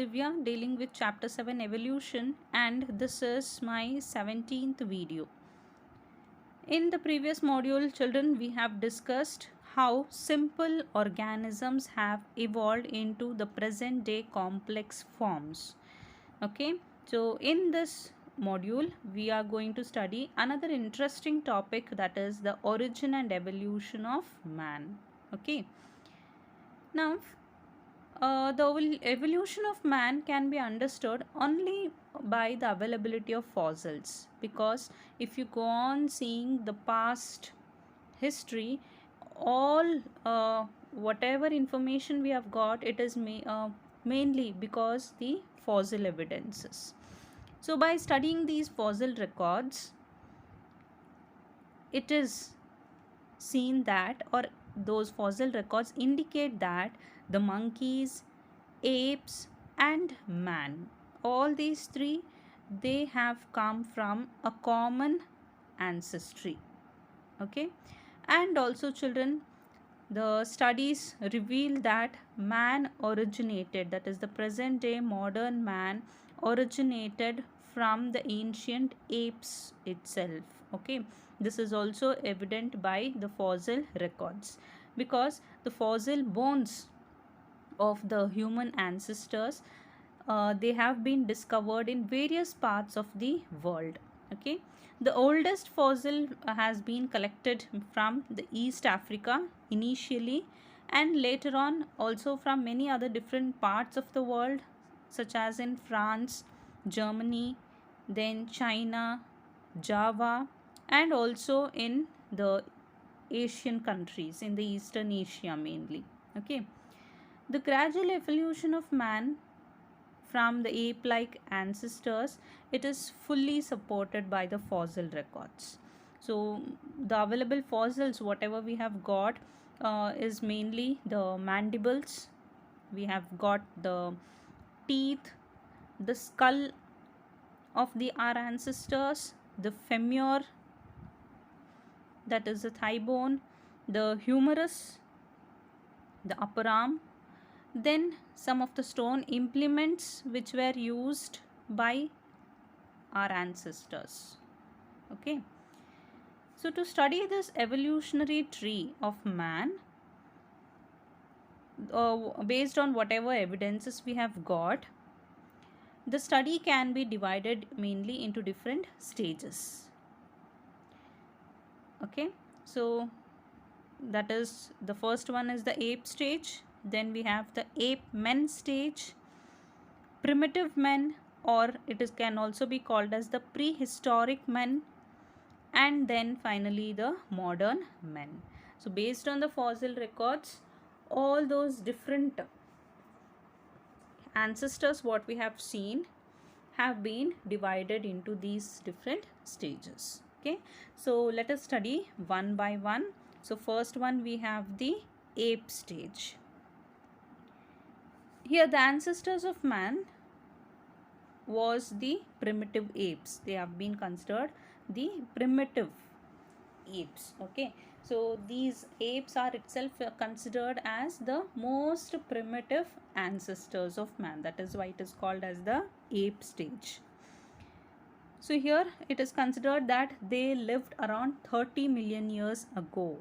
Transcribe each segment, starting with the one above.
Divya, dealing with chapter 7 evolution, and this is my 17th video. In the previous module, children, we have discussed how simple organisms have evolved into the present day complex forms. Okay, so in this module, we are going to study another interesting topic, that is the origin and evolution of man. Okay, now the evolution of man can be understood only by the availability of fossils, because if you go on seeing the past history, all whatever information we have got, it is mainly because the fossil evidences. So by studying these fossil records, it is seen that, or those fossil records indicate that the monkeys, apes and man, all these three, they have come from a common ancestry. Okay, and also children, the studies reveal that man originated, that is the present day modern man originated from the ancient apes itself. Okay, this is also evident by the fossil records, because the fossil bones of the human ancestors, they have been discovered in various parts of the world. Okay, the oldest fossil has been collected from the East Africa initially, and later on also from many other different parts of the world, such as in France, Germany, then China, Java, and also in the Asian countries, in the Eastern Asia mainly. Okay, the gradual evolution of man from the ape-like ancestors, it is fully supported by the fossil records. So the available fossils, whatever we have got, is mainly the mandibles. We have got the teeth, the skull of our ancestors, the femur, that is the thigh bone, the humerus, the upper arm, then some of the stone implements which were used by our ancestors. Okay, so to study this evolutionary tree of man, based on whatever evidences we have got, the study can be divided mainly into different stages. Okay, so that is, the first one is the ape stage, then we have the ape men stage, primitive men, or it is can also be called as the prehistoric men, and then finally the modern men. So based on the fossil records, all those different ancestors what we have seen have been divided into these different stages. Okay, so let us study one by one. So first one, we have the ape stage. Here the ancestors of man was the primitive apes. They have been considered the primitive apes. Okay, so these apes are itself considered as the most primitive ancestors of man. That is why it is called as the ape stage. So here it is considered that they lived around 30 million years ago.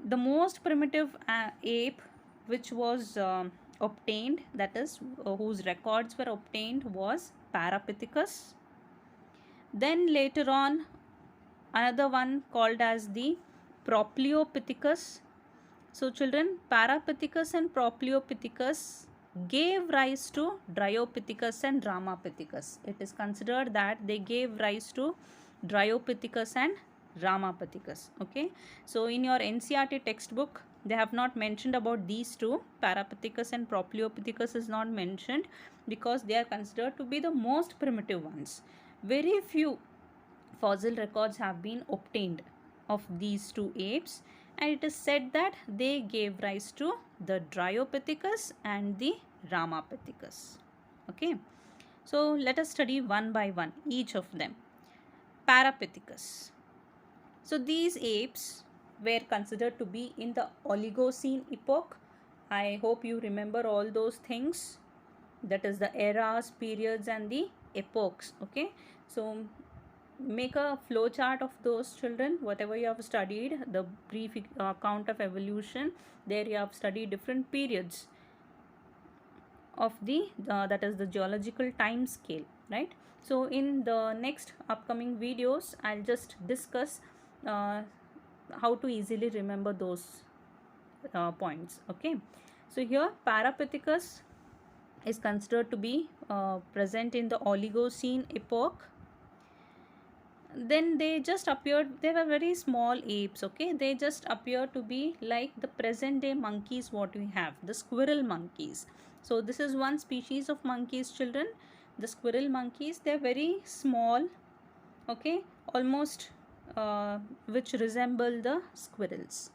The most primitive ape which was obtained, that is whose records were obtained, was Parapithecus. Then later on, another one called as the Propleopithecus. So children, Parapithecus and Propleopithecus gave rise to Dryopithecus and Ramapithecus. It is considered that they gave rise to Dryopithecus and Ramapithecus. Okay, so in your NCERT textbook, they have not mentioned about these two. Parapithecus and Propleopithecus is not mentioned because they are considered to be the most primitive ones. Very few fossil records have been obtained of these two apes, and it is said that they gave rise to the Dryopithecus and the Ramapithecus. Okay, so let us study one by one each of them. Parapithecus. So these apes were considered to be in the Oligocene epoch, I hope you remember all those things. That is the eras, periods, and the epochs. Okay, so make a flow chart of those, children, whatever you have studied, the brief account of evolution. There you have studied different periods of the that is the geological time scale, right? So in the next upcoming videos, I'll just discuss uh, how to easily remember those points. Okay, so here Parapithecus is considered to be present in the Oligocene epoch. Then they just appeared, they were very small apes. Okay, they just appear to be like the present day monkeys what we have, the squirrel monkeys. So this is one species of monkeys, children, the squirrel monkeys. They're very small, okay, almost which resemble the squirrels.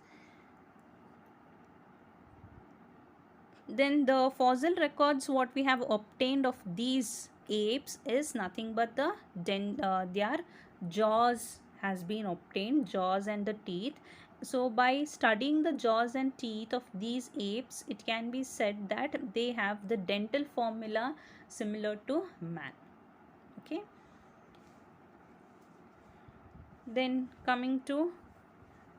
Then the fossil records what we have obtained of these apes is nothing but their jaws has been obtained, jaws and the teeth. So by studying the jaws and teeth of these apes, it can be said that they have the dental formula similar to man. Okay, then coming to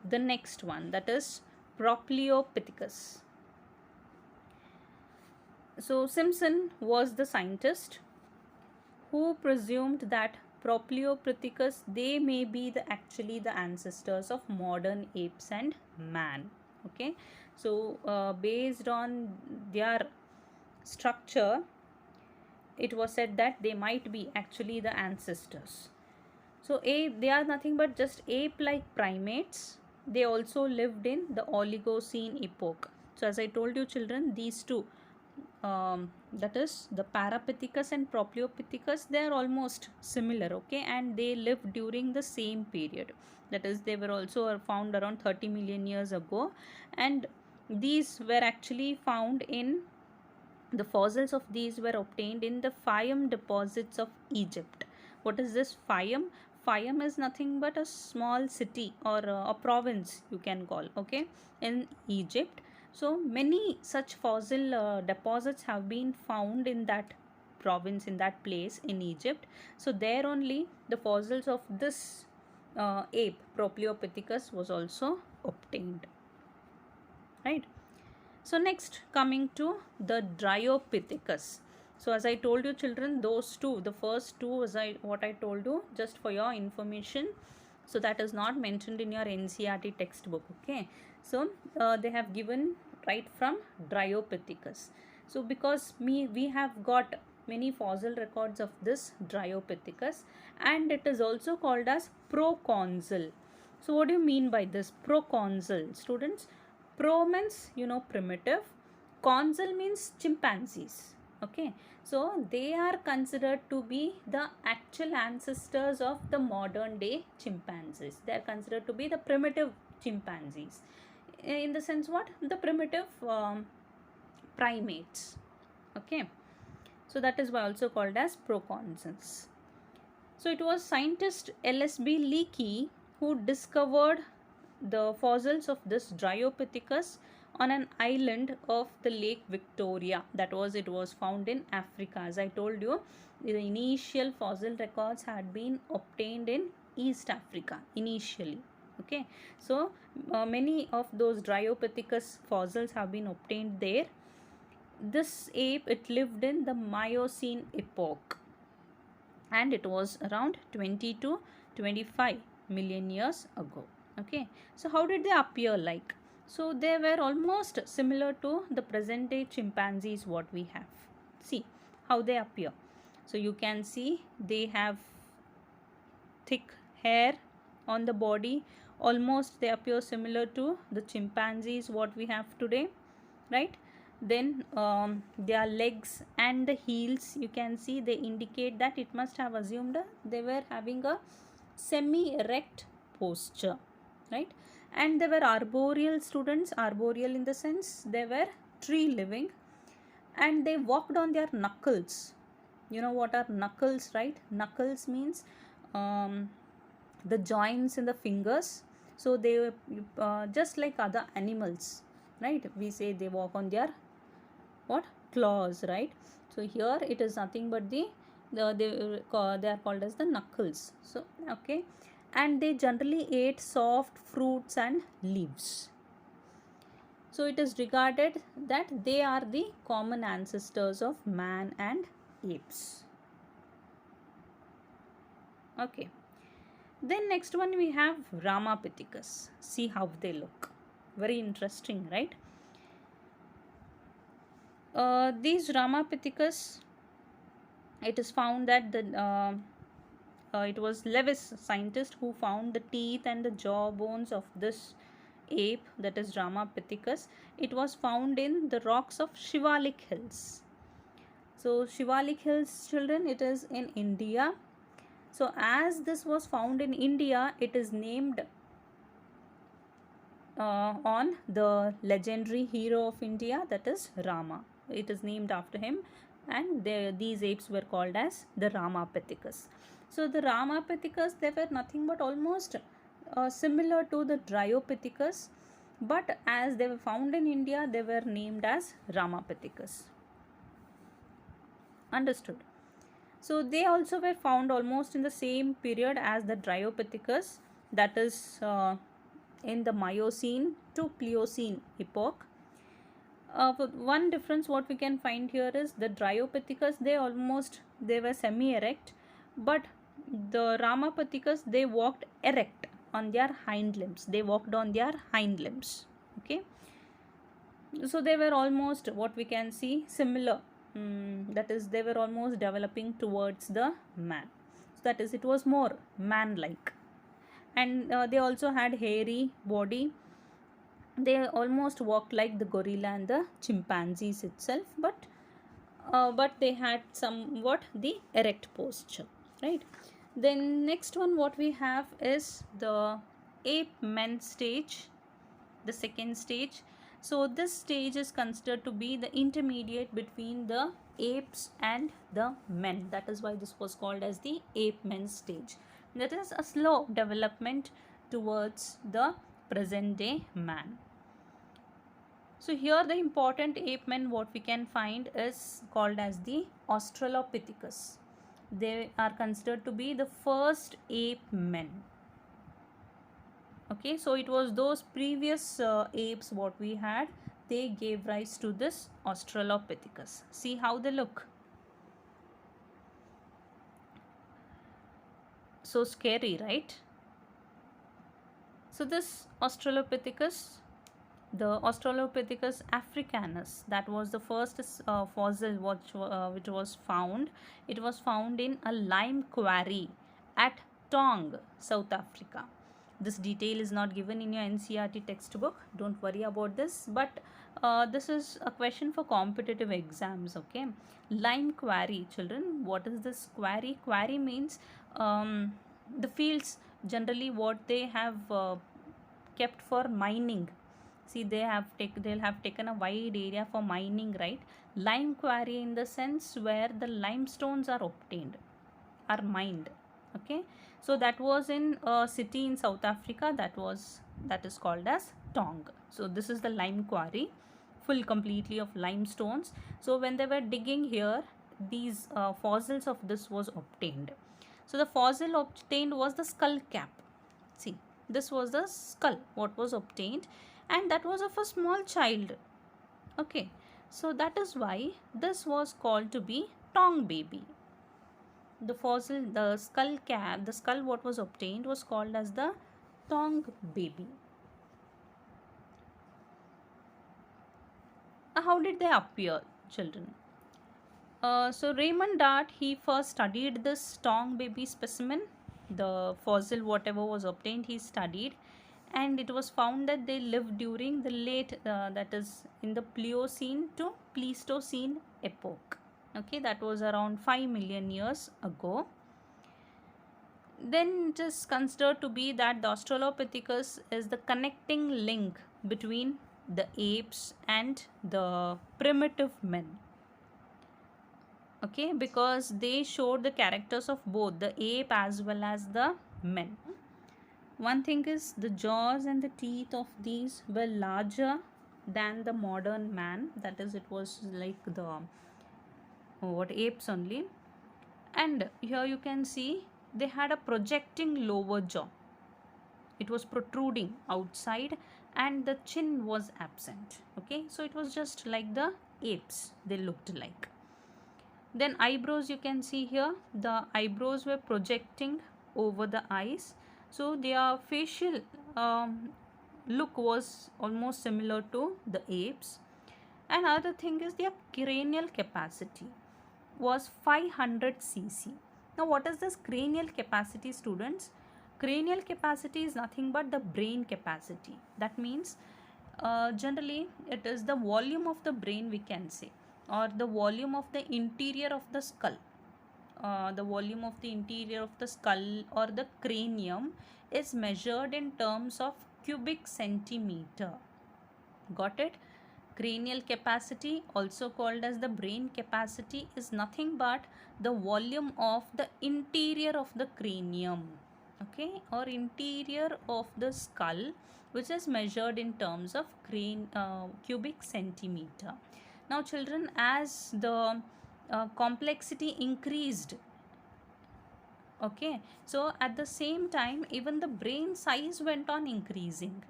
the next one, that is Propleopithecus. So Simpson was the scientist who presumed that Propleopithecus, they may be actually the ancestors of modern apes and man. Okay, so based on their structure, it was said that they might be actually the ancestors. So they are nothing but just ape-like primates. They also lived in the Oligocene epoch. So as I told you, children, these two, that is the Parapithecus and Propleopithecus, they are almost similar. Okay, and they lived during the same period. That is, they were also found around 30 million years ago, and these were actually found in the fossils of these were obtained in the Fayum deposits of Egypt. What is this Fayum? Fayum is nothing but a small city or a province, you can call, okay, in Egypt. So many such fossil deposits have been found in that province, in that place in Egypt. So there only the fossils of this ape Propleopithecus was also obtained, right? So next, coming to the Dryopithecus. So as I told you, children, those two, the first two, what I told you, just for your information. So that is not mentioned in your NCERT textbook. Okay, so they have given right from Dryopithecus. So because we have got many fossil records of this Dryopithecus, and it is also called as proconsul. So what do you mean by this proconsul, students? Pro means, primitive. Consul means chimpanzees. Okay, so they are considered to be the actual ancestors of the modern day chimpanzees. They are considered to be the primitive chimpanzees. In the sense, what? The primitive primates. Okay, so that is why also called as proconsuls. So it was scientist LSB Leakey who discovered the fossils of this Dryopithecus on an island of the Lake Victoria. It was found in Africa. As I told you, the initial fossil records had been obtained in East Africa initially. Okay, so many of those Dryopithecus fossils have been obtained there. This ape, it lived in the Miocene epoch, and it was around 20 to 25 million years ago. Okay, so how did they appear like? So they were almost similar to the present day chimpanzees what we have. See how they appear. So you can see they have thick hair on the body. Almost they appear similar to the chimpanzees what we have today, right? Then their legs and the heels, you can see they indicate that it must have assumed they were having a semi erect posture, right? And they were arboreal, students. Arboreal in the sense they were tree living, and they walked on their knuckles. You know what are knuckles, right? Knuckles means the joints in the fingers. So they just like other animals, right? We say they walk on their what, claws, right? So here it is nothing but they are called as the knuckles. So okay, and they generally ate soft fruits and leaves. So it is regarded that they are the common ancestors of man and apes. Okay, then next one we have Ramapithecus. See how they look, very interesting, right? These Ramapithecus, it is found that it was Lewis, scientist, who found the teeth and the jaw bones of this ape, that is Ramapithecus. It was found in the rocks of Shivalik Hills. So Shivalik Hills, children, it is in India. So as this was found in India, it is named on the legendary hero of India, that is Rama. It is named after him, and these apes were called as the Ramapithecus. So the Ramapithecus, they were nothing but almost similar to the Dryopithecus, but as they were found in India, they were named as Ramapithecus. Understood? So they also were found almost in the same period as the Dryopithecus, that is in the Miocene to Pliocene epoch. One difference what we can find here is the Dryopithecus, they were semi-erect, but the Ramapithecus, they walked erect on their hind limbs. They walked on their hind limbs. Okay, so they were almost what we can see similar. That is, they were almost developing towards the man. So that is, it was more man-like, and they also had hairy body. They almost walked like the gorilla and the chimpanzees itself, but they had somewhat the erect posture, right? Then next one what we have is the ape men stage, the second stage. So this stage is considered to be the intermediate between the apes and the men. That is why this was called as the ape men stage. That is a slow development towards the present day man. So here the important ape men what we can find is called as the Australopithecus. They are considered to be the first ape men. Okay, so it was those previous apes what we had, they gave rise to this Australopithecus. See how they look. So scary, right? So this Australopithecus, the Australopithecus africanus, that was the first fossil which was found. It was found in a lime quarry at Tong, South Africa. This detail is not given in your NCERT textbook. Don't worry about this. But this is a question for competitive exams. Okay, lime quarry, children. What is this quarry? Quarry means the fields generally what they have kept for mining. See, they'll have taken a wide area for mining, right? Lime quarry in the sense where the limestones are obtained, are mined. Okay, so that was in a city in South Africa, that is called as Tong. So this is the lime quarry, full completely of limestones. So when they were digging here, these fossils of this was obtained. So the fossil obtained was the skull cap. See, this was the skull what was obtained, and that was of a small child. Okay, so that is why this was called to be Tong baby. The fossil, the skull cap, the skull what was obtained was called as the Tong baby. How did they appear, children? So Raymond Dart, he first studied this Tong baby specimen, the fossil whatever was obtained, he studied, and it was found that they lived during the late, that is in the Pliocene to Pleistocene epoch. Okay, that was around 5 million years ago. Then it is considered to be that the Australopithecus is the connecting link between the apes and the primitive men. Okay, because they showed the characters of both the ape as well as the men. One thing is the jaws and the teeth of these were larger than the modern man. That is, it was like the what apes only. And here you can see they had a projecting lower jaw. It was protruding outside and the chin was absent. Okay, so it was just like the apes they looked like. Then eyebrows, you can see here the eyebrows were projecting over the eyes, so their facial look was almost similar to the apes. Another thing is their cranial capacity was 500 cc. Now what is this cranial capacity, students? Cranial capacity is nothing but the brain capacity. That means generally it is the volume of the brain, we can say, or the volume of the interior of the skull. The volume of the interior of the skull or the cranium is measured in terms of cubic centimeter. Got it? Cranial capacity, also called as the brain capacity, is nothing but the volume of the interior of the cranium, okay, or interior of the skull, which is measured in terms of cubic centimeter. Now children, as the complexity increased, okay, so at the same time even the brain size went on increasing.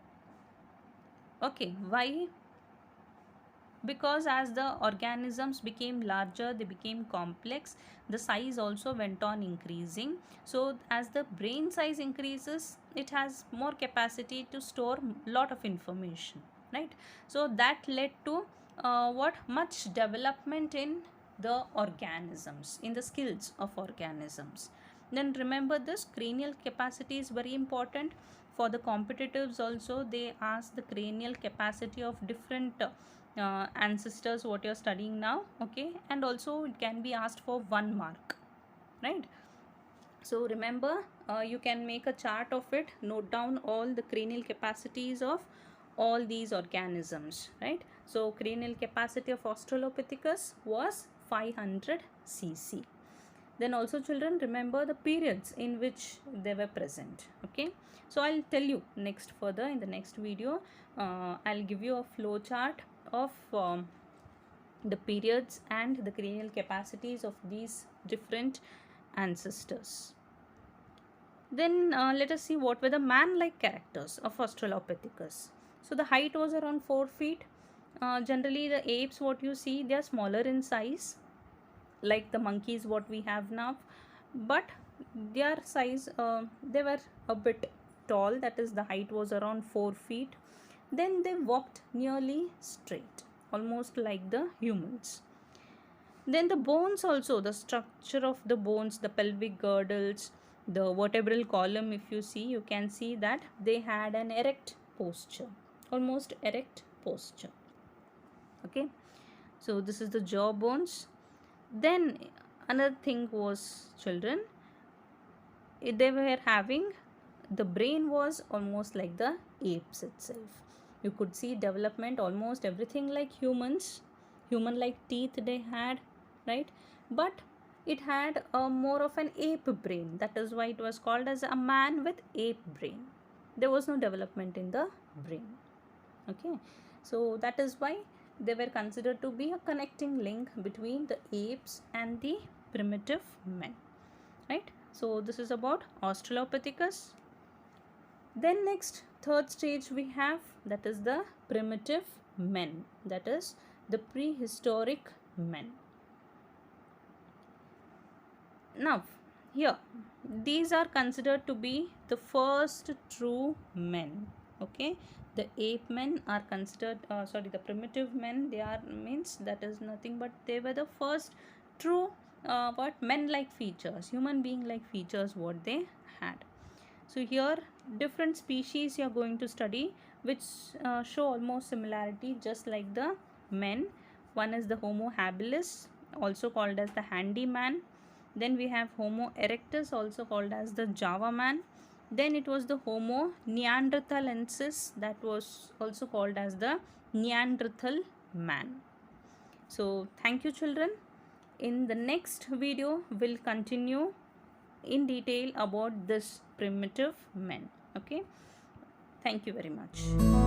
Okay, why? Because as the organisms became larger, they became complex, the size also went on increasing. So as the brain size increases, it has more capacity to store lot of information, right? So that led to what much development in the organisms, in the skills of organisms. Then remember, this cranial capacity is very important for the competitives also. They ask the cranial capacity of different ancestors what you're studying now, okay, and also it can be asked for 1 mark, right? So remember, you can make a chart of it, note down all the cranial capacities of all these organisms, right? So cranial capacity of Australopithecus was 500 cc. Then also children, remember the periods in which they were present, okay? So I'll tell you next further in the next video. I'll give you a flow chart of the periods and the cranial capacities of these different ancestors. Then let us see what were the man-like characters of Australopithecus. So the height was around 4 feet. Generally the apes what you see, they are smaller in size, like the monkeys what we have now, but their size, they were a bit tall, that is the height was around 4 feet. Then they walked nearly straight, almost like the humans. Then the bones also, the structure of the bones, the pelvic girdles, the vertebral column, if you see, you can see that they had an erect posture, almost erect posture, okay. So this is the jaw bones. Then another thing was, children, they were having, the brain was almost like the apes itself. You could see development almost everything like humans, human like teeth they had, right? But it had a more of an ape brain. That is why it was called as a man with ape brain. There was no development in the brain, okay. So that is why they were considered to be a connecting link between the apes and the primitive men, right? So this is about Australopithecus. Then next, third stage we have, that is the primitive men, that is the prehistoric men. Now here, these are considered to be the first true men, okay. The ape men are considered, the primitive men, they are, means that is nothing but they were the first true what men like features, human being like features what they had. So here different species you are going to study which show almost similarity just like the men. One is the Homo habilis, also called as the handy man. Then we have Homo erectus, also called as the Java man. Then it was the Homo neanderthalensis, that was also called as the Neanderthal man. So thank you children. In the next video we'll continue in detail about this primitive men, okay. Thank you very much.